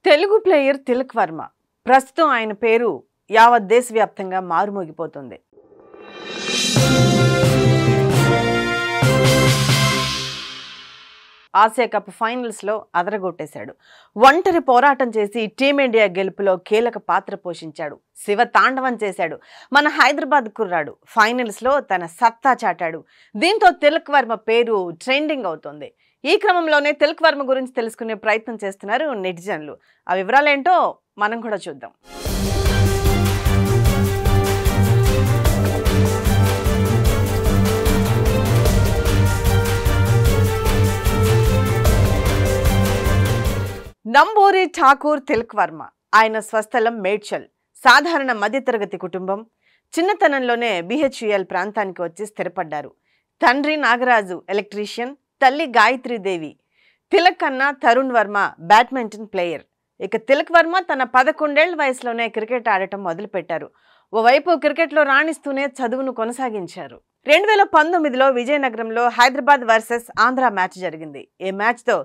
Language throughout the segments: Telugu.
తెలుగు ప్లేయర్ తిలక్ వర్మ ప్రస్తుతం ఆయన పేరు యావత్ దేశవ్యాప్తంగా మారుమోగిపోతుంది. ఆసియా కప్ ఫైనల్స్ లో అదరగొట్టేశాడు. ఒంటరి పోరాటం చేసి టీమిండియా గెలుపులో కీలక పాత్ర పోషించాడు. శివ తాండవం చేశాడు. మన హైదరాబాద్ కుర్రాడు ఫైనల్స్ లో తన సత్తా చాటాడు. దీంతో తిలక్ వర్మ పేరు ట్రెండింగ్ అవుతుంది. ఈ క్రమంలోనే తిలక్ వర్మ గురించి తెలుసుకునే ప్రయత్నం చేస్తున్నారు నెటిజన్లు. ఆ వివరాలేంటో మనం కూడా చూద్దాం. నంబూరి ఠాకూర్ తిలక్ వర్మ. ఆయన స్వస్థలం మేడ్చల్. సాధారణ మధ్యతరగతి కుటుంబం. చిన్నతనంలోనే BHUL ప్రాంతానికి వచ్చి స్థిరపడ్డారు. తండ్రి నాగరాజు ఎలక్ట్రీషియన్, తల్లి గాయత్రీదేవి. తిలక్ అన్న తరుణ్ వర్మ బ్యాడ్మింటన్ ప్లేయర్. ఇక తిలక్ వర్మ తన 11 ఏళ్ల వయసులోనే క్రికెట్ ఆడటం మొదలుపెట్టారు. ఓవైపు క్రికెట్లో రాణిస్తూనే చదువును కొనసాగించారు. 2019లో విజయనగరంలో హైదరాబాద్ వర్సెస్ ఆంధ్ర మ్యాచ్ జరిగింది. ఈ మ్యాచ్తో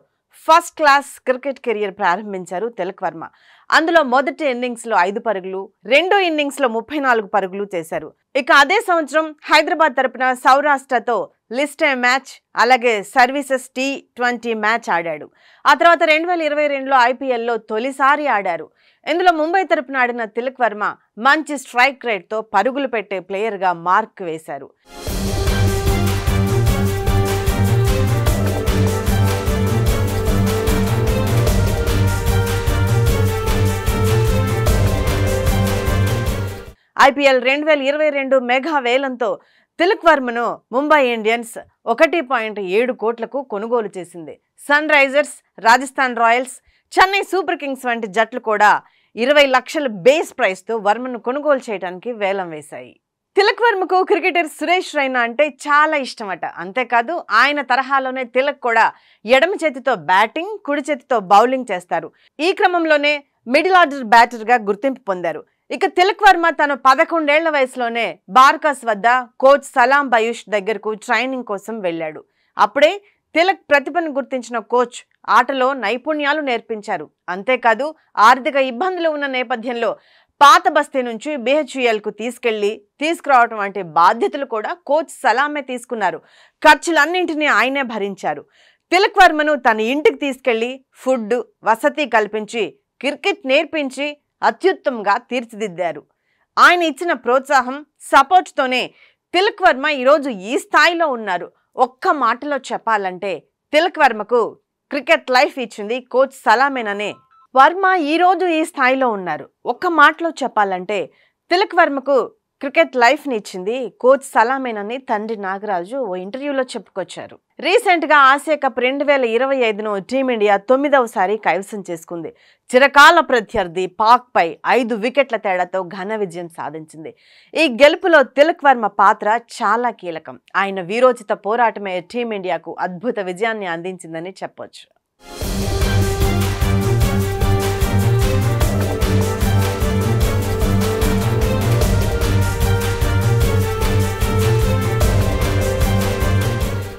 ఫస్ట్ క్లాస్ క్రికెట్ కెరియర్ ప్రారంభించారు తిలక్ వర్మ. అందులో మొదటి ఇన్నింగ్స్ లో 5 పరుగులు, రెండో ఇన్నింగ్స్ లో 34 పరుగులు చేశారు. ఇక అదే సంవత్సరం హైదరాబాద్ తరపున సౌరాష్ట్రతో లిస్ట్ ఏ మ్యాచ్, అలాగే సర్వీసెస్ T20 మ్యాచ్ ఆడాడు. ఆ తర్వాత 2022లో IPLలో తొలిసారి ఆడారు. ఇందులో ముంబై తరపున ఆడిన తిలక్ వర్మ మంచి స్ట్రైక్ రేట్ తో పరుగులు పెట్టే ప్లేయర్ గా మార్క్ వేశారు. IPL 2022 మెగా వేలంతో తిలక్ వర్మను ముంబై ఇండియన్స్ 1.7 కోట్లకు కొనుగోలు చేసింది. Sunrisers, Rajasthan Royals, Chennai Super Kings వంటి జట్లు కూడా 20 లక్షల బేస్ ప్రైస్ తో వర్మను కొనుగోలు చేయడానికి వేలం వేశాయి. తిలక్ వర్మకు క్రికెటర్ సురేష్ రైనా అంటే చాలా ఇష్టమట. అంతేకాదు ఆయన తరహాలోనే తిలక్ కూడా ఎడమ చేతితో బ్యాటింగ్, కుడి చేతితో బౌలింగ్ చేస్తారు. ఈ క్రమంలోనే మిడిల్ ఆర్డర్ బ్యాటర్ గా గుర్తింపు పొందారు. ఇక తిలక్ వర్మ తన 11 ఏళ్ల వయసులోనే బార్కాస్ వద్ద కోచ్ సలాం బయూష్ దగ్గరకు ట్రైనింగ్ కోసం వెళ్ళాడు. అప్పుడే తిలక్ ప్రతిభను గుర్తించిన కోచ్ ఆటలో నైపుణ్యాలు నేర్పించారు. అంతేకాదు ఆర్థిక ఇబ్బందులు ఉన్న నేపథ్యంలో పాత బస్తీ నుంచి BHULకు తీసుకురావడం వంటి బాధ్యతలు కూడా కోచ్ సలామే తీసుకున్నారు. ఖర్చులన్నింటినీ ఆయనే భరించారు. తిలక్ వర్మను తన ఇంటికి తీసుకెళ్లి ఫుడ్, వసతి కల్పించి క్రికెట్ నేర్పించి అత్యుత్తమంగా తీర్చిదిద్దారు. ఆయన ఇచ్చిన ప్రోత్సాహం, సపోర్ట్తోనే తిలక్ వర్మ ఈరోజు ఈ స్థాయిలో ఉన్నారు. ఒక్క మాటలో చెప్పాలంటే తిలక్ వర్మకు క్రికెట్ లైఫ్ ఇచ్చింది కోచ్ సలామేననే. వర్మ ఈరోజు ఈ స్థాయిలో ఉన్నారు. ఒక్క మాటలో చెప్పాలంటే తిలక్ వర్మకు క్రికెట్ లైఫ్ ని ఇచ్చింది కోచ్ సలామేనని తండ్రి నాగరాజు ఓ ఇంటర్వ్యూలో చెప్పుకొచ్చారు. రీసెంట్ గా ఆసియా కప్ 2025ను టీమిండియా 9వసారి కైవసం చేసుకుంది. చిరకాల ప్రత్యర్థి పాక్ పై 5 వికెట్ల తేడాతో ఘన విజయం సాధించింది. ఈ గెలుపులో తిలక్ వర్మ పాత్ర చాలా కీలకం. ఆయన వీరోచిత పోరాటమే టీమిండియాకు అద్భుత విజయాన్ని అందించిందని చెప్పొచ్చు.